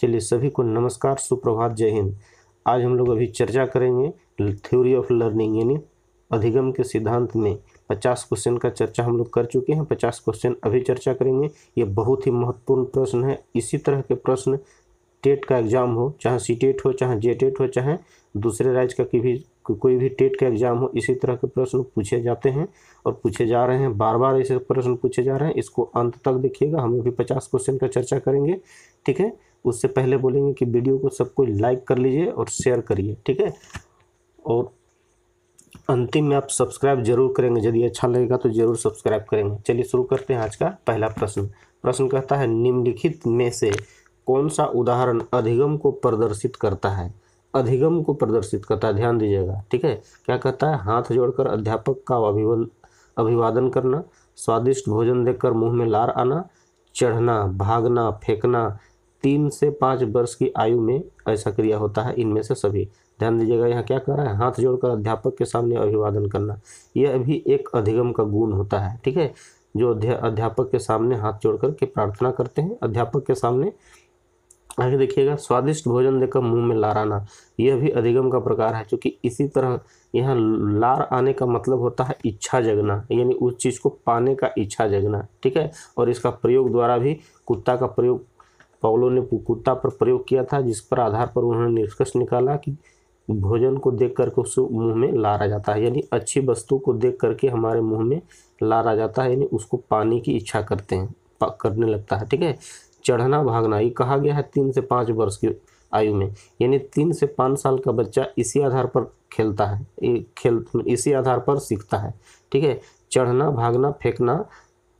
चलिए सभी को नमस्कार, सुप्रभात, जय हिंद। आज हम लोग अभी चर्चा करेंगे थ्योरी ऑफ लर्निंग यानी अधिगम के सिद्धांत में 50 क्वेश्चन का चर्चा हम लोग कर चुके हैं। 50 क्वेश्चन अभी चर्चा करेंगे। ये बहुत ही महत्वपूर्ण प्रश्न है। इसी तरह के प्रश्न टेट का एग्जाम हो, चाहे सीटेट हो, चाहे जेटेट हो, चाहे दूसरे राज्य का कोई भी टेट का एग्जाम हो, इसी तरह के प्रश्न पूछे जाते हैं और पूछे जा रहे हैं। बार बार ऐसे प्रश्न पूछे जा रहे हैं। इसको अंत तक देखिएगा। हम अभी 50 क्वेश्चन का चर्चा करेंगे, ठीक है। उससे पहले बोलेंगे कि वीडियो को सबको लाइक कर लीजिए और शेयर करिए, ठीक है। और अंतिम में आप सब्सक्राइब जरूर करेंगे। यदि अच्छा लगेगा तो जरूर सब्सक्राइब करेंगे। चलिए शुरू करते हैं आज का पहला प्रश्न। प्रश्न कहता है, निम्नलिखित में से कौन सा उदाहरण अधिगम को प्रदर्शित करता है? अधिगम को प्रदर्शित करता है, ध्यान दीजिएगा, ठीक है। क्या कहता है? हाथ जोड़कर अध्यापक का अभिवादन करना, स्वादिष्ट भोजन देखकर मुंह में लार आना, चढ़ना, भागना, फेंकना, 3 से 5 वर्ष की आयु में ऐसा क्रिया होता है। इनमें से सभी। ध्यान दीजिएगा, यहाँ क्या कह रहा है? हाथ जोड़कर अध्यापक के सामने अभिवादन करना। यह भी एक अधिगम का गुण होता है, ठीक है। जो अध्यापक के सामने हाथ जोड़कर के प्रार्थना करते हैं अध्यापक के सामने। आगे देखिएगा, स्वादिष्ट भोजन देकर मुंह में लार आना, यह भी अधिगम का प्रकार है। क्योंकि इसी तरह यहाँ लार आने का मतलब होता है इच्छा जगना, यानी उस चीज़ को पाने का इच्छा जगना, ठीक है। और इसका प्रयोग द्वारा भी कुत्ता का प्रयोग पाउलो ने कुत्ता पर प्रयोग किया था, जिस पर आधार पर उन्होंने निष्कर्ष निकाला कि भोजन को देख करके उस मुंह में लार आ जाता है। यानी अच्छी वस्तु को देख करके हमारे मुंह में लार आ जाता है, यानी उसको पाने की इच्छा करने लगता है, ठीक है। चढ़ना, भागना, ये कहा गया है 3 से 5 वर्ष की आयु में, यानी 3 से 5 साल का बच्चा इसी आधार पर खेलता है, इसी आधार पर सीखता है, ठीक है। चढ़ना, भागना, फेंकना,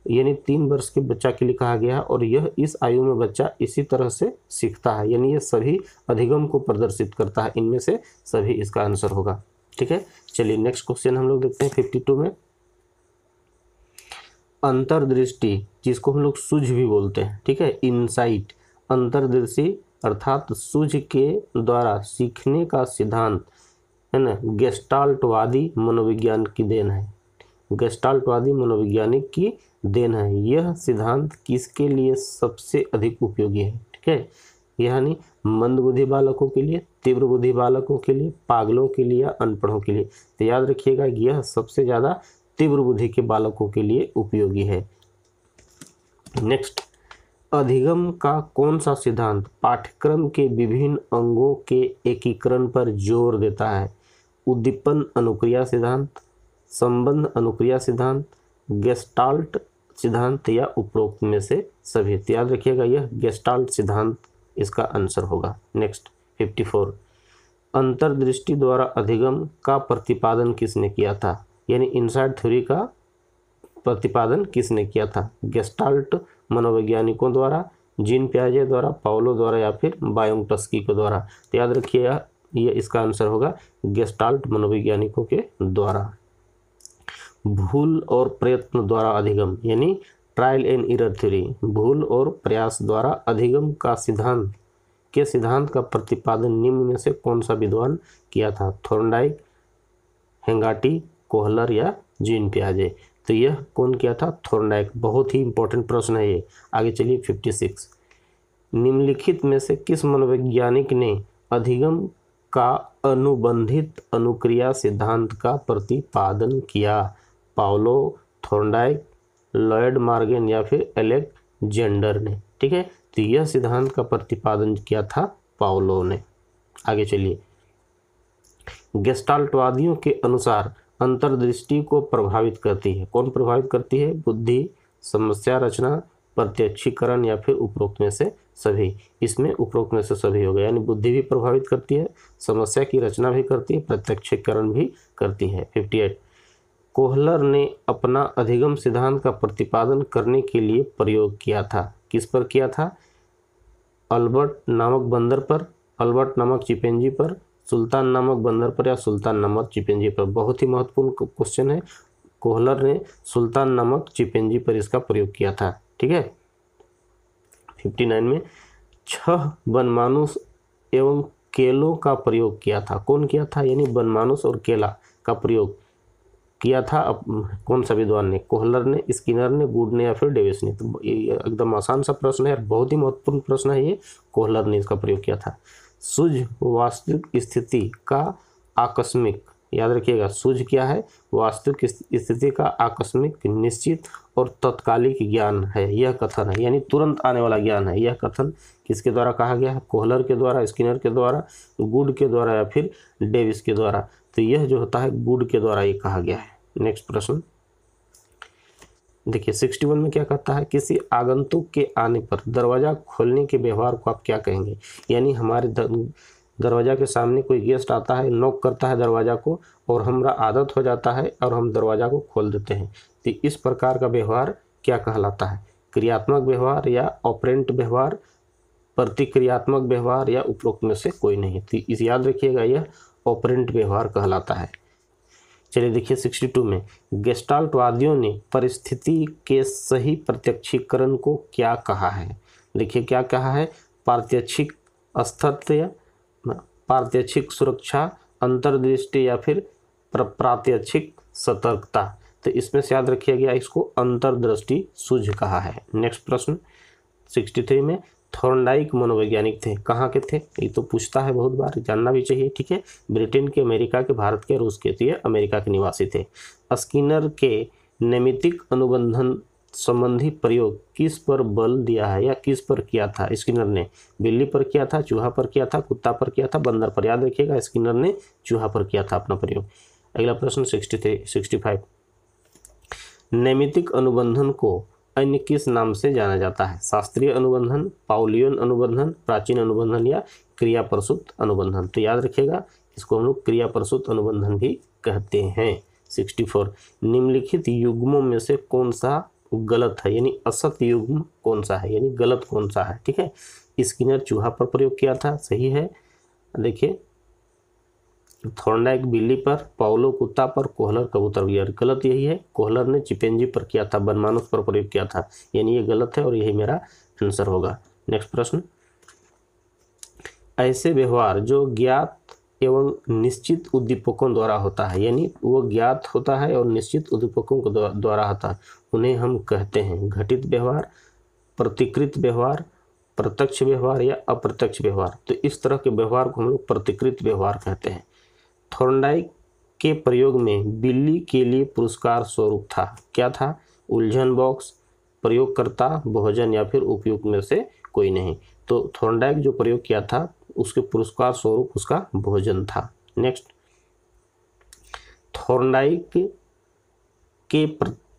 यानी 3 वर्ष के बच्चा के लिए कहा गया है और यह इस आयु में बच्चा इसी तरह से सीखता है। यानी ये सभी अधिगम को प्रदर्शित करता है। इनमें से सभी इसका आंसर होगा, ठीक है। चलिए नेक्स्ट क्वेश्चन हम लोग देखते हैं 52 में। अंतर्दृष्टि, जिसको हम लोग सूझ भी बोलते हैं, ठीक है, इनसाइट। अंतर्दृष्टि अर्थात सूझ के द्वारा सीखने का सिद्धांत है ना, गेस्टाल्टवादी मनोविज्ञान की देन है। गेस्टाल्टवादी मनोवैज्ञानिक की देन है। यह सिद्धांत किसके लिए सबसे अधिक उपयोगी है? ठीक है, यानी मंदबुद्धि बालकों के लिए, तीव्र बुद्धि बालकों के लिए, पागलों के लिए या अनपढ़ों के लिए? तो याद रखिएगा, यह सबसे ज़्यादा तीव्र बुद्धि के बालकों के लिए उपयोगी है। नेक्स्ट, अधिगम का कौन सा सिद्धांत पाठ्यक्रम के विभिन्न अंगों के एकीकरण पर जोर देता है? उद्दीपन अनुक्रिया सिद्धांत, संबंध अनुक्रिया सिद्धांत, गेस्टाल्ट सिद्धांत या उपरोक्त में से सभी? तो याद रखिएगा, यह गेस्टाल्ट सिद्धांत इसका आंसर होगा। नेक्स्ट 54, अंतर्दृष्टि द्वारा अधिगम का प्रतिपादन किसने किया था? यानी इनसाइड थ्योरी का प्रतिपादन किसने किया था? गेस्टाल्ट मनोवैज्ञानिकों द्वारा, जीन पियाजे द्वारा, पाउलो द्वारा या फिर बायोंटस्की के द्वारा? तो याद रखिएगा, ये इसका आंसर होगा गेस्टाल्ट मनोवैज्ञानिकों के द्वारा। भूल और प्रयत्न द्वारा अधिगम, यानी ट्रायल एंड एरर थ्योरी, भूल और प्रयास द्वारा अधिगम का सिद्धांत का प्रतिपादन निम्न में से कौन सा विद्वान किया था? थॉर्नडाइक, हेंगाटी, कोहलर या जीन पियाजे? तो यह कौन किया था? थॉर्नडाइक। बहुत ही इंपॉर्टेंट प्रश्न है ये। आगे चलिए 56, निम्नलिखित में से किस मनोवैज्ञानिक ने अधिगम का अनुबंधित अनुक्रिया सिद्धांत का प्रतिपादन किया? पाउलो, थॉर्नडाइक, लॉयड मॉर्गन या फिर अलेक्जेंडर ने? ठीक है, तो यह सिद्धांत का प्रतिपादन किया था पाउलो ने। आगे चलिए, गेस्टाल्टवादियों के अनुसार अंतर्दृष्टि को प्रभावित करती है। कौन प्रभावित करती है? बुद्धि, समस्या रचना, प्रत्यक्षीकरण या फिर उपरोक्त में से सभी? इसमें उपरोक्त में से सभी हो गया, यानी बुद्धि भी प्रभावित करती है, समस्या की रचना भी करती है, प्रत्यक्षीकरण भी करती है। 58, कोहलर ने अपना अधिगम सिद्धांत का प्रतिपादन करने के लिए प्रयोग किया था। किस पर किया था? अल्बर्ट नामक बंदर पर, अल्बर्ट नामक चिंपैंजी पर, सुल्तान नामक बंदर पर या सुल्तान नामक चिंपैंजी पर? बहुत ही महत्वपूर्ण क्वेश्चन है। कोहलर ने सुल्तान नामक चिंपैंजी पर इसका प्रयोग किया था, ठीक है। 59 में 6 बनमानुष एवं केलों का प्रयोग किया था। कौन किया था? यानी बनमानुष और केला का प्रयोग किया था कौन सा विद्वान ने? कोहलर ने, स्किनर ने, गुड ने या फिर डेविस ने? तो ये एकदम आसान सा प्रश्न है, बहुत ही महत्वपूर्ण प्रश्न है ये। कोहलर ने इसका प्रयोग किया था। सूझ वास्तविक स्थिति का आकस्मिक, याद रखिएगा, सूझ क्या है? वास्तविक स्थिति का आकस्मिक, निश्चित और तत्कालिक ज्ञान है, यह कथन है, यानी तुरंत आने वाला ज्ञान है। यह कथन किसके द्वारा कहा गया है? कोहलर के द्वारा, स्किनर के द्वारा, गुड के द्वारा या फिर डेविस के द्वारा? तो यह जो होता है गुड के द्वारा ये कहा गया है। नेक्स्ट प्रश्न देखिए 61 में क्या कहता है? किसी आगंतुक के आने पर दरवाजा खोलने के व्यवहार को आप क्या कहेंगे? यानी हमारे दरवाजा के सामने कोई गेस्ट आता है, नॉक करता है दरवाजा को, और हमारा आदत हो जाता है और हम दरवाजा को खोल देते हैं, तो इस प्रकार का व्यवहार क्या कहलाता है? क्रियात्मक व्यवहार या ऑपरेंट व्यवहार, प्रतिक्रियात्मक व्यवहार या उपरोक्त में से कोई नहीं? तो इस याद रखिएगा, यह ऑपरेंट व्यवहार कहलाता है। चलिए देखिए 62 में गेस्टाल्टवादियों ने परिस्थिति के सही प्रत्यक्षीकरण को क्या कहा है? देखिए क्या कहा है? प्रात्यक्षिक अस्तित्व, प्रात्यक्षिक सुरक्षा, अंतर्दृष्टि या फिर प्रात्यक्षिक सतर्कता? तो इसमें से याद रखिए गया इसको अंतर्दृष्टि सूझ कहा है। नेक्स्ट प्रश्न 63 में थॉर्नडाइक मनोवैज्ञानिक थे, कहाँ के थे? ये तो पूछता है बहुत बार, जानना भी चाहिए, ठीक है। ब्रिटेन के, अमेरिका के, भारत के, रूस के? तो ये अमेरिका के निवासी थे। स्किनर के नैमित्तिक अनुबंधन संबंधी प्रयोग किस पर बल दिया है या किस पर किया था? स्किनर ने बिल्ली पर किया था, चूहा पर किया था, कुत्ता पर किया था, बंदर पर? याद रखिएगा स्किनर ने चूहा पर किया था अपना प्रयोग। अगला प्रश्न 65 नैमित्तिक अनुबंधन को अन्य किस नाम से जाना जाता है? शास्त्रीय अनुबंधन, पाउलियन अनुबंधन, प्राचीन अनुबंधन या क्रिया प्रसूत अनुबंधन? तो याद रखिएगा इसको हम लोग क्रिया प्रसूत अनुबंधन भी कहते हैं। 64 निम्नलिखित युग्मों में से कौन सा गलत है, यानी असत युग्म कौन सा है, यानी गलत कौन सा है? ठीक है, स्किनर चूहा पर प्रयोग किया था, सही है। देखिए थॉर्नडाइक बिल्ली पर, पाउलो कुत्ता पर, कोहलर कबूतर पर? गलत यही है, कोहलर ने चिंपैंजी पर किया था, बनमानुष पर प्रयोग किया था, यानी ये गलत है और यही मेरा आंसर होगा। नेक्स्ट प्रश्न ऐसे व्यवहार जो ज्ञात एवं निश्चित उद्दीपकों द्वारा होता है, यानी वो ज्ञात होता है और निश्चित उद्दीपकों के द्वारा होता है, उन्हें हम कहते हैं घटित व्यवहार, प्रतिकृत व्यवहार, प्रत्यक्ष व्यवहार या अप्रत्यक्ष व्यवहार? तो इस तरह के व्यवहार को हम लोग प्रतिकृत व्यवहार कहते हैं। थॉर्नडाइक के प्रयोग में बिल्ली के लिए पुरस्कार स्वरूप था, क्या था? उलझन बॉक्स, प्रयोगकर्ता, भोजन या फिर उपयुक्त में से कोई नहीं? तो थॉर्नडाइक जो प्रयोग किया था उसके पुरस्कार स्वरूप उसका भोजन था। नेक्स्ट थॉर्नडाइक के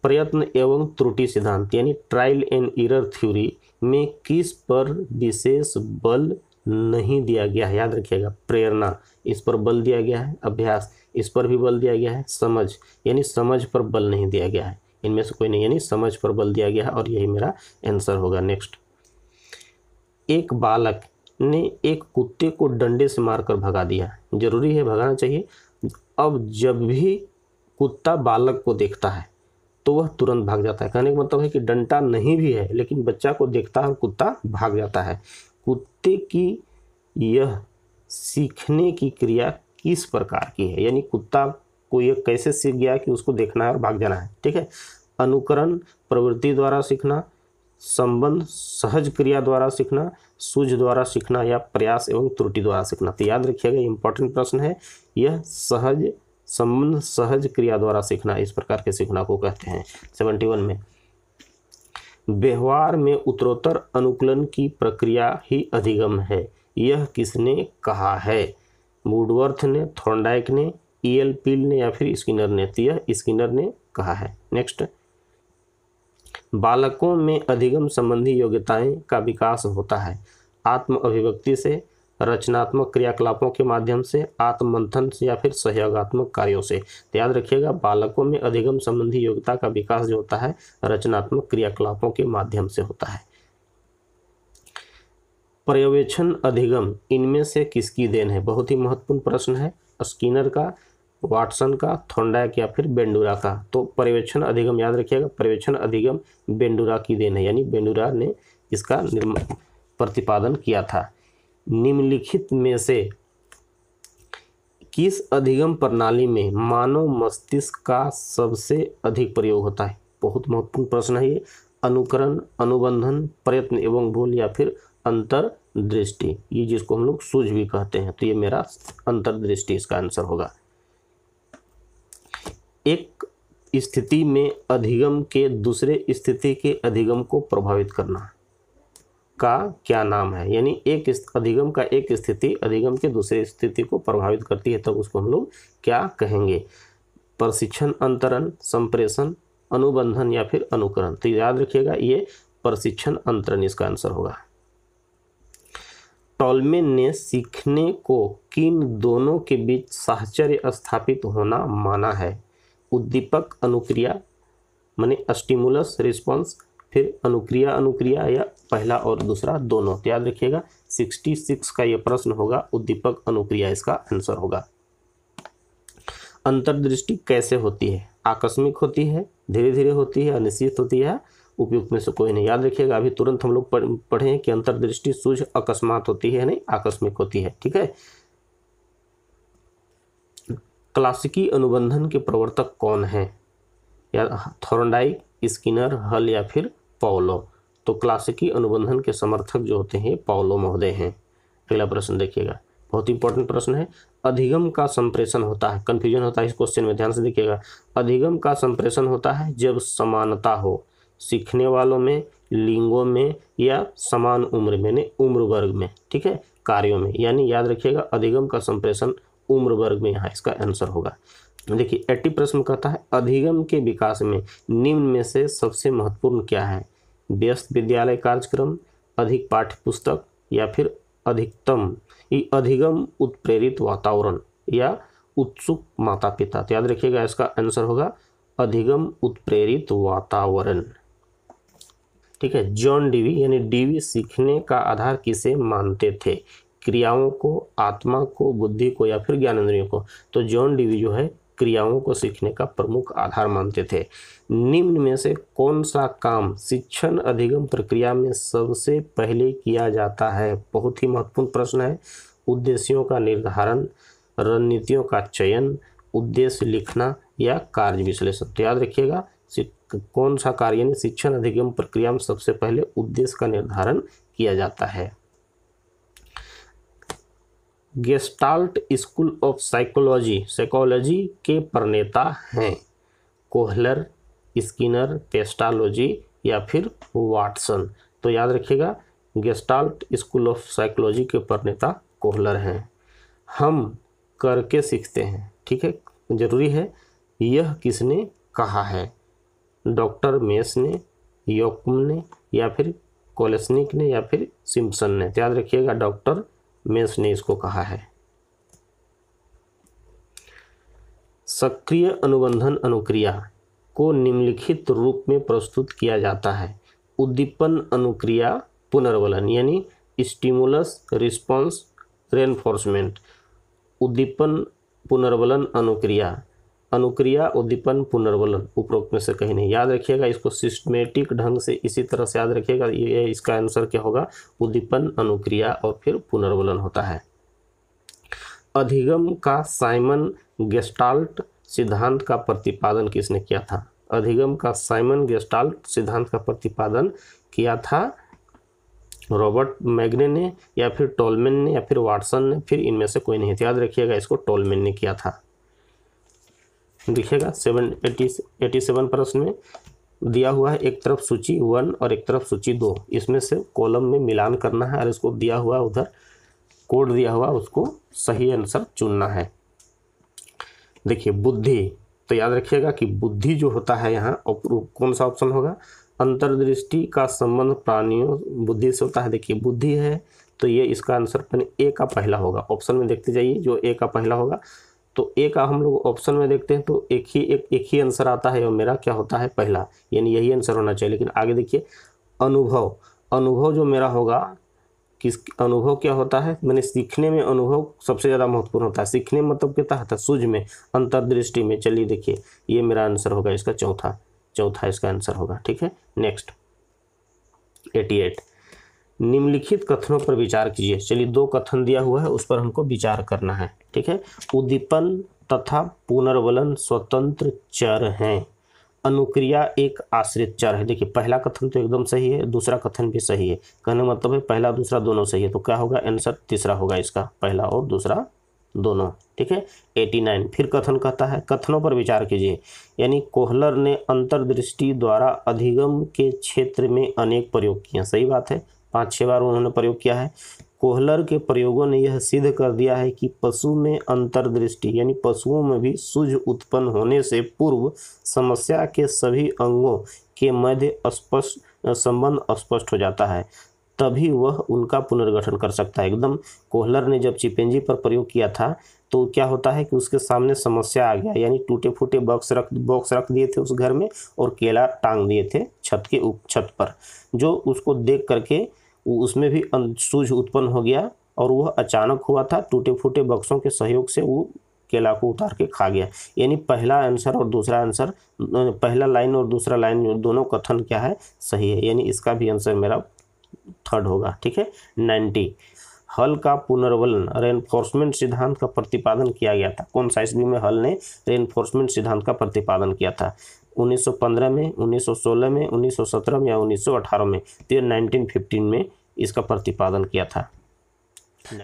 प्रयत्न एवं त्रुटि सिद्धांत यानी ट्रायल एंड एरर थ्योरी में किस पर विशेष बल नहीं दिया गया है? याद रखिएगा प्रेरणा, इस पर बल दिया गया है, अभ्यास, इस पर भी बल दिया गया है, समझ, यानी समझ पर बल नहीं दिया गया है, इनमें से कोई नहीं, यानी समझ पर बल दिया गया है और यही मेरा आंसर होगा। नेक्स्ट एक बालक ने एक कुत्ते को डंडे से मारकर भगा दिया, जरूरी है भगाना चाहिए। अब जब भी कुत्ता बालक को देखता है तो वह तुरंत भाग जाता है, कहने का मतलब है कि डंडा नहीं भी है लेकिन बच्चा को देखता है और कुत्ता भाग जाता है। कुत्ते की यह सीखने की क्रिया किस प्रकार की है, यानी कुत्ता को यह कैसे सीख गया कि उसको देखना है और भाग जाना है? ठीक है, अनुकरण, प्रवृत्ति द्वारा सीखना, संबंध, सहज क्रिया द्वारा सीखना, सूझ द्वारा सीखना या प्रयास एवं त्रुटि द्वारा सीखना? तो याद रखिएगा इंपॉर्टेंट प्रश्न है यह, सहज संबंध, सहज क्रिया द्वारा सीखना, इस प्रकार के सीखना को कहते हैं। 71 में व्यवहार में उत्तरोत्तर अनुकूलन की प्रक्रिया ही अधिगम है, यह किसने कहा है? वुडवर्थ ने, थॉर्नडाइक ने, E.L. पील ने या फिर स्किनर ने? तो यह स्किनर ने कहा है। नेक्स्ट बालकों में अधिगम संबंधी योग्यताएं का विकास होता है आत्म अभिव्यक्ति से, रचनात्मक क्रियाकलापों के माध्यम से, आत्ममंथन से या फिर सहयोगात्मक कार्यों से? तो याद रखिएगा बालकों में अधिगम संबंधी योग्यता का विकास जो होता है रचनात्मक क्रियाकलापों के माध्यम से होता है। पर्यवेक्षण अधिगम इनमें से किसकी देन है? बहुत ही महत्वपूर्ण प्रश्न है, स्किनर का, वाटसन का, थॉर्नडाइक या फिर बेंडुरा का? तो पर्यवेक्षण अधिगम याद रखिएगा, पर्यवेक्षण अधिगम बेंडुरा की देन है, यानी बेंडुरा ने इसका प्रतिपादन किया था। निम्नलिखित में से किस अधिगम प्रणाली में मानव मस्तिष्क का सबसे अधिक प्रयोग होता है? बहुत महत्वपूर्ण प्रश्न है ये। अनुकरण, अनुबंधन, प्रयत्न एवं भूल या फिर अंतर्दृष्टि, ये जिसको हम लोग सूझ भी कहते हैं। तो ये मेरा अंतर्दृष्टि इसका आंसर होगा। एक स्थिति में अधिगम के दूसरे स्थिति के अधिगम को प्रभावित करना का क्या नाम है? यानी एक अधिगम का एक स्थिति अधिगम के दूसरे स्थिति को प्रभावित करती है, तब उसको हम लोग क्या कहेंगे? प्रशिक्षण, अंतरण, संप्रेषण, अनुबंधन या फिर अनुकरण। तो याद रखिएगा ये प्रशिक्षण अंतरण इसका आंसर होगा। टॉलमेन ने सीखने को किन दोनों के बीच साहचर्य स्थापित होना माना है? उद्दीपक अनुक्रिया, माने स्टिमुलस रिस्पॉन्स, फिर अनुक्रिया अनुक्रिया, या पहला और दूसरा दोनों। तो याद रखिएगा 66 का ये प्रश्न होगा, उद्दीपक अनुक्रिया इसका आंसर होगा। अंतर्दृष्टि कैसे होती है? आकस्मिक होती है, धीरे धीरे होती है, अनिश्चित होती है, उपयुक्त में से कोई नहीं। याद रखिएगा अभी तुरंत हम लोग पढ़े कि अंतर्दृष्टि सूझ अकस्मात होती है, नहीं आकस्मिक होती है। ठीक है। क्लासिकी अनुबंधन के प्रवर्तक कौन है? या थॉर्नडाइक, स्किनर, हल या फिर पाउलो? तो क्लासिकी अनुबंधन के समर्थक जो होते हैं पाउलो महोदय हैं। अगला प्रश्न देखिएगा, बहुत इंपॉर्टेंट प्रश्न है। अधिगम का संप्रेषण होता है, कंफ्यूजन होता है इस क्वेश्चन में, ध्यान से देखिएगा। अधिगम का संप्रेषण होता है जब समानता हो सीखने वालों में, लिंगों में या समान उम्र में, यानी उम्र वर्ग में। ठीक है, कार्यों में। यानी याद रखिएगा अधिगम का संप्रेषण उम्र वर्ग में यहाँ इसका आंसर होगा। देखिए 80 प्रश्न कहता है अधिगम के विकास में निम्न में से सबसे महत्वपूर्ण क्या है? व्यस्त विद्यालय कार्यक्रम, अधिक पाठ्य पुस्तक या फिर अधिकतम अधिगम उत्प्रेरित वातावरण या उत्सुक माता पिता। तो याद रखिएगा इसका आंसर होगा अधिगम उत्प्रेरित वातावरण। ठीक है। जॉन डीवी यानी डीवी सीखने का आधार किसे मानते थे? क्रियाओं को, आत्मा को, बुद्धि को या फिर ज्ञानेंद्रियों को? तो जॉन डीवी जो है क्रियाओं को सीखने का प्रमुख आधार मानते थे। निम्न में से कौन सा काम शिक्षण अधिगम प्रक्रिया में सबसे पहले किया जाता है? बहुत ही महत्वपूर्ण प्रश्न है। उद्देश्यों का निर्धारण, रणनीतियों का चयन, उद्देश्य लिखना या कार्य विश्लेषण। तो याद रखिएगा कौन सा कार्य यानी शिक्षण अधिगम प्रक्रिया में सबसे पहले उद्देश्य का निर्धारण किया जाता है। गेस्टाल्ट स्कूल ऑफ साइकोलॉजी के प्रणेता हैं कोहलर, स्किनर, पेस्टालॉजी या फिर वाटसन? तो याद रखिएगा गेस्टाल्ट स्कूल ऑफ साइकोलॉजी के प्रणेता कोहलर हैं। हम करके सीखते हैं, ठीक है, जरूरी है। यह किसने कहा है? डॉक्टर मेस ने, योकुम ने या फिर कोलेस्निक ने या फिर सिम्पसन ने? तो याद रखिएगा डॉक्टर मेस ने इसको कहा है। सक्रिय अनुबंधन अनुक्रिया को निम्नलिखित रूप में प्रस्तुत किया जाता है। उद्दीपन अनुक्रिया पुनर्बलन यानी स्टिमुलस रिस्पॉन्स रेनफोर्समेंट। उद्दीपन पुनर्बलन अनुक्रिया, अनुक्रिया उद्दीपन पुनर्बलन, उपरोक्त में से कहीं नहीं। याद रखिएगा इसको सिस्टमेटिक ढंग से इसी तरह से याद रखिएगा। ये इसका आंसर क्या होगा? उद्दीपन अनुक्रिया और फिर पुनर्बलन होता है। अधिगम का साइमन गेस्टाल्ट सिद्धांत का प्रतिपादन किसने किया था? अधिगम का साइमन गेस्टाल्ट सिद्धांत का प्रतिपादन किया था रॉबर्ट मैग्ने ने या फिर टॉलमेन ने या फिर वाटसन ने? फिर इनमें से कोई नहीं। याद रखिएगा इसको टॉलमेन ने किया था। देखिएगा 87 प्रश्न में दिया हुआ है एक तरफ सूची 1 और एक तरफ सूची 2, इसमें से कॉलम में मिलान करना है और इसको दिया हुआ उधर कोड दिया हुआ उसको सही आंसर चुनना है। देखिए बुद्धि, तो याद रखिएगा कि बुद्धि जो होता है यहाँ कौन सा ऑप्शन होगा? अंतर्दृष्टि का संबंध प्राणियों बुद्धि से होता है। देखिए बुद्धि है तो ये इसका आंसर ए का पहला होगा। ऑप्शन में देखते जाइए जो ए का पहला होगा, तो ए का हम लोग ऑप्शन में देखते हैं तो एक ही आंसर आता है और मेरा क्या होता है? पहला, यानी यही आंसर होना चाहिए। लेकिन आगे देखिए अनुभव, अनुभव जो मेरा होगा किस अनुभव क्या होता है? मैंने सीखने में अनुभव सबसे ज़्यादा महत्वपूर्ण होता है। सीखने में मतलब क्या होता है? सूझ में, अंतर्दृष्टि में। चलिए देखिए ये मेरा आंसर होगा इसका चौथा इसका आंसर होगा। ठीक है। नेक्स्ट 88, निम्नलिखित कथनों पर विचार कीजिए। चलिए, 2 कथन दिया हुआ है, उस पर हमको विचार करना है। ठीक है, उद्दीपन तथा पुनर्वलन स्वतंत्र चर हैं, अनुक्रिया एक आश्रित चर है। देखिए, पहला कथन तो एकदम सही है, दूसरा कथन भी सही है। कहने मतलब है पहला दूसरा दोनों सही है, तो क्या होगा आंसर? तीसरा होगा इसका, पहला और दूसरा दोनों। ठीक है, 89। फिर कथन कहता है, कथनों पर विचार कीजिए। यानी कोहलर ने अंतर्दृष्टि द्वारा अधिगम के क्षेत्र में अनेक प्रयोग किए। सही बात है, 5-6 बार उन्होंने प्रयोग किया है। कोहलर के प्रयोगों ने यह सिद्ध कर दिया है कि पशु में अंतर्दृष्टि यानी पशुओं में भी सूझ उत्पन्न होने से पूर्व समस्या के सभी अंगों के मध्य स्पष्ट संबंध स्पष्ट हो जाता है, तभी वह उनका पुनर्गठन कर सकता है। एकदम कोहलर ने जब चिंपैंजी पर प्रयोग किया था तो क्या होता है कि उसके सामने समस्या आ गया, यानी टूटे फूटे बॉक्स रख दिए थे उस घर में और केला टांग दिए थे छत पर, जो उसको देख करके उसमें भी सूझ उत्पन्न हो गया और वह अचानक हुआ था। टूटे फूटे बक्सों के सहयोग से वो केला को उतार के खा गया। यानी पहला आंसर और दूसरा आंसर, पहला लाइन और दूसरा लाइन दोनों कथन क्या है? सही है, यानी इसका भी आंसर मेरा थर्ड होगा। ठीक है, 90। हल का पुनर्वलन रेनफोर्समेंट सिद्धांत का प्रतिपादन किया गया था। कौन सा ईस्वी में हल ने रेनफोर्समेंट सिद्धांत का प्रतिपादन किया था? 1915 में, 1916 में, 1917 में या 1918 में? तो 1915 में इसका प्रतिपादन किया था।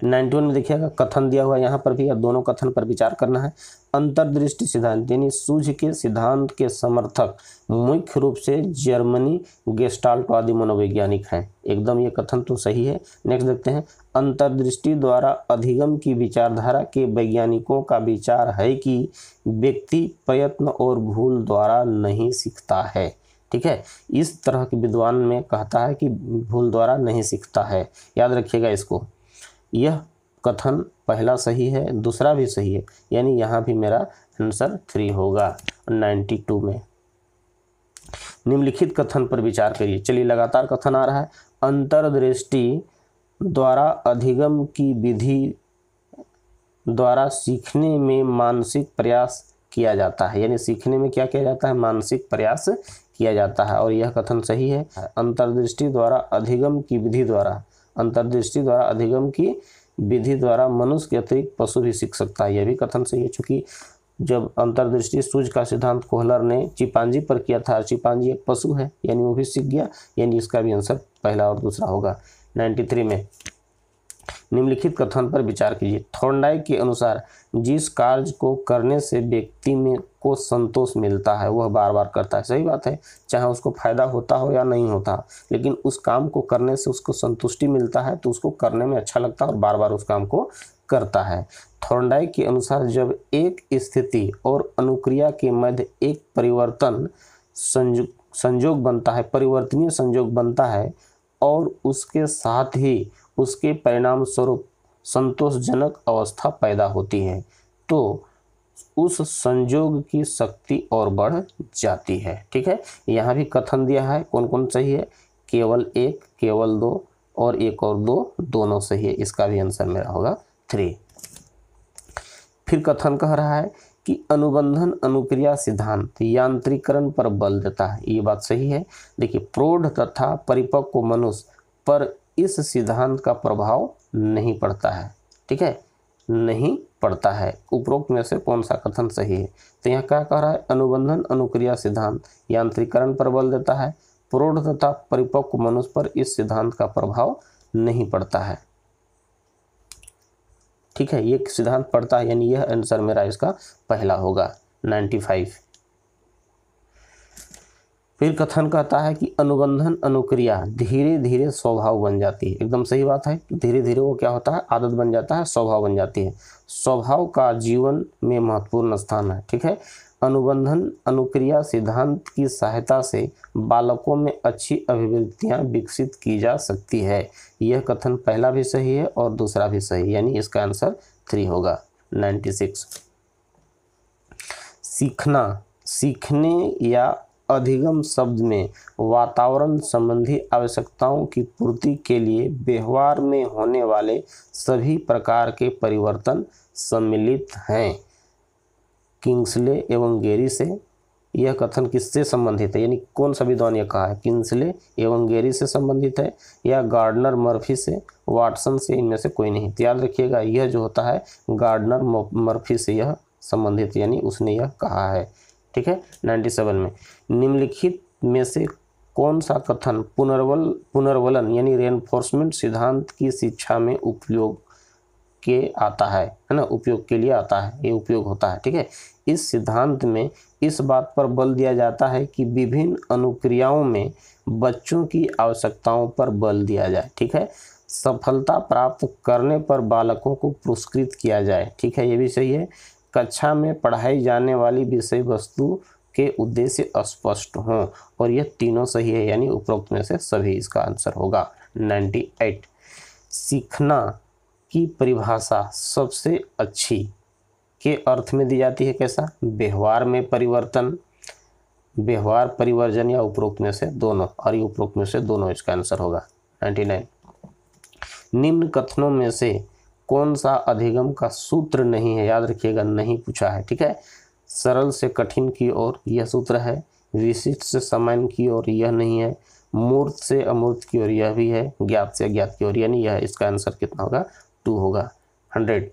91 में देखिएगा कथन दिया हुआ यहाँ पर भी, अब दोनों कथन पर विचार करना है। अंतर्दृष्टि सिद्धांत यानी सूझ के सिद्धांत के समर्थक मुख्य रूप से जर्मनी गेस्टाल्टवादी मनोवैज्ञानिक हैं। एकदम ये कथन तो सही है। नेक्स्ट देखते हैं, अंतर्दृष्टि द्वारा अधिगम की विचारधारा के वैज्ञानिकों का विचार है कि व्यक्ति प्रयत्न और भूल द्वारा नहीं सीखता है। ठीक है, इस तरह के विद्वान में कहता है कि भूल द्वारा नहीं सीखता है। याद रखिएगा इसको, यह कथन पहला सही है, दूसरा भी सही है, यानी यहाँ भी मेरा आंसर 3 होगा 92 में। निम्नलिखित कथन पर विचार करिए। चलिए, लगातार कथन आ रहा है। अंतर्दृष्टि द्वारा अधिगम की विधि द्वारा सीखने में मानसिक प्रयास किया जाता है, यानी सीखने में क्या किया जाता है? मानसिक प्रयास किया जाता है, और यह कथन सही है। अंतर्दृष्टि द्वारा अधिगम की विधि द्वारा, अंतर्दृष्टि द्वारा अधिगम की विधि द्वारा मनुष्य के अतिरिक्त पशु भी सीख सकता है, यह भी कथन सही है। चूंकि जब अंतर्दृष्टि सूझ का सिद्धांत कोहलर ने चिंपांजी पर किया था, चिंपांजी एक पशु है, यानी वो भी सीख गया, यानी इसका भी आंसर पहला और दूसरा होगा। 93 में निम्नलिखित कथन पर विचार कीजिए। थॉर्नडाइक के अनुसार जिस कार्य को करने से व्यक्ति में को संतोष मिलता है वह बार बार करता है। सही बात है, चाहे उसको फायदा होता हो या नहीं होता, लेकिन उस काम को करने से उसको संतुष्टि मिलता है तो उसको करने में अच्छा लगता है और बार बार उस काम को करता है। थॉर्नडाइक के अनुसार जब एक स्थिति और अनुक्रिया के मध्य एक परिवर्तन संयोग बनता है, परिवर्तनीय संयोग बनता है और उसके साथ ही उसके परिणाम स्वरूप संतोषजनक अवस्था पैदा होती है, तो उस संयोग की शक्ति और बढ़ जाती है। ठीक है, यहाँ भी कथन दिया है, कौन कौन सही है? केवल एक, केवल दो और एक और दो, दोनों सही है। इसका भी आंसर मेरा होगा 3। फिर कथन कह रहा है कि अनुबंधन अनुक्रिया सिद्धांत यांत्रिकरण पर बल देता है। ये बात सही है। देखिए, प्रौढ़ तथा परिपक्व मनुष्य पर इस सिद्धांत का प्रभाव नहीं पड़ता है। ठीक है, नहीं पड़ता है। उपरोक्त में से कौन सा कथन सही है? तो यहाँ क्या कह रहा है? अनुबंधन अनुक्रिया सिद्धांत यांत्रिकरण पर बल देता है, प्रौढ़ तथा परिपक्व मनुष्य पर इस सिद्धांत का प्रभाव नहीं पड़ता है। ठीक है, ये सिद्धांत पड़ता है, यानी यह आंसर मेरा इसका पहला होगा 95। फिर कथन कहता है कि अनुबंधन अनुक्रिया धीरे धीरे स्वभाव बन जाती है। एकदम सही बात है, धीरे धीरे वो क्या होता है? आदत बन जाता है, स्वभाव बन जाती है। स्वभाव का जीवन में महत्वपूर्ण स्थान है। ठीक है, अनुबंधन अनुक्रिया सिद्धांत की सहायता से बालकों में अच्छी अभिवृत्तियां विकसित की जा सकती है। यह कथन पहला भी सही है और दूसरा भी सही, यानी इसका आंसर 3 होगा 96। सीखना, सीखने या अधिगम शब्द में वातावरण संबंधी आवश्यकताओं की पूर्ति के लिए व्यवहार में होने वाले सभी प्रकार के परिवर्तन सम्मिलित हैं। किंग्सले एवं गेरी से यह कथन किससे संबंधित है, यानी कौन सा विद्वान यह कहा है, किंसले एवं गेरी से संबंधित है या गार्डनर मर्फी से, वाटसन से, इनमें से कोई नहीं। तो याद रखिएगा यह जो होता है गार्डनर मर्फी से यह संबंधित, यानी उसने यह कहा है। ठीक है। 97 में निम्नलिखित में से कौन सा कथन पुनर्वलन यानी रेनफोर्समेंट सिद्धांत की शिक्षा में उपयोग के आता है ना, उपयोग के लिए आता है, ये उपयोग होता है। ठीक है। इस सिद्धांत में इस बात पर बल दिया जाता है कि विभिन्न अनुक्रियाओं में बच्चों की आवश्यकताओं पर बल दिया जाए। ठीक है। सफलता प्राप्त करने पर बालकों को पुरस्कृत किया जाए। ठीक है, ये भी सही है। कक्षा में पढ़ाई जाने वाली विषय वस्तु के उद्देश्य स्पष्ट हों, और यह तीनों सही है, यानी उपरोक्त में से सभी इसका आंसर होगा। 98 सीखना की परिभाषा सबसे अच्छी के अर्थ में दी जाती है कैसा, व्यवहार में परिवर्तन, व्यवहार परिवर्जन या उपरोक्त में से दोनों, और ये उपरोक्त में से दोनों इसका आंसर होगा। 99 निम्न कथनों में से कौन सा अधिगम का सूत्र नहीं है, याद रखिएगा नहीं पूछा है। ठीक है। सरल से कठिन की ओर यह सूत्र है, विशिष्ट से सामान्य की ओर यह नहीं है, मूर्त से अमूर्त की ओर यह भी है, ज्ञात से अज्ञात की ओर, यानी यह इसका आंसर कितना होगा, 2 होगा। 100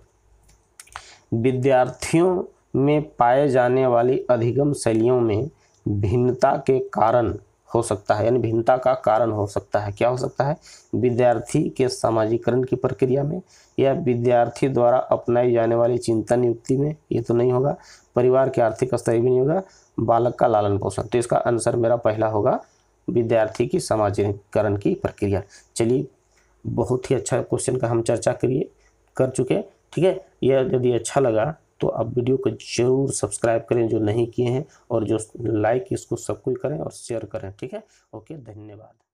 विद्यार्थियों में पाए जाने वाली अधिगम शैलियों में भिन्नता के कारण हो सकता है, यानी भिन्नता का कारण हो सकता है, क्या हो सकता है, विद्यार्थी के सामाजिकरण की प्रक्रिया में, या विद्यार्थी द्वारा अपनाई जाने वाली चिंतन युक्ति में, ये तो नहीं होगा, परिवार के आर्थिक स्तर भी नहीं होगा, बालक का लालन पोषण। तो इसका आंसर मेरा पहला होगा, विद्यार्थी की सामाजिकरण की प्रक्रिया। चलिए, बहुत ही अच्छा क्वेश्चन का हम चर्चा कर चुके। ठीक है। यह यदि अच्छा लगा तो आप वीडियो को जरूर सब्सक्राइब करें जो नहीं किए हैं, और जो लाइक इसको सबको करें और शेयर करें। ठीक है। ओके, धन्यवाद।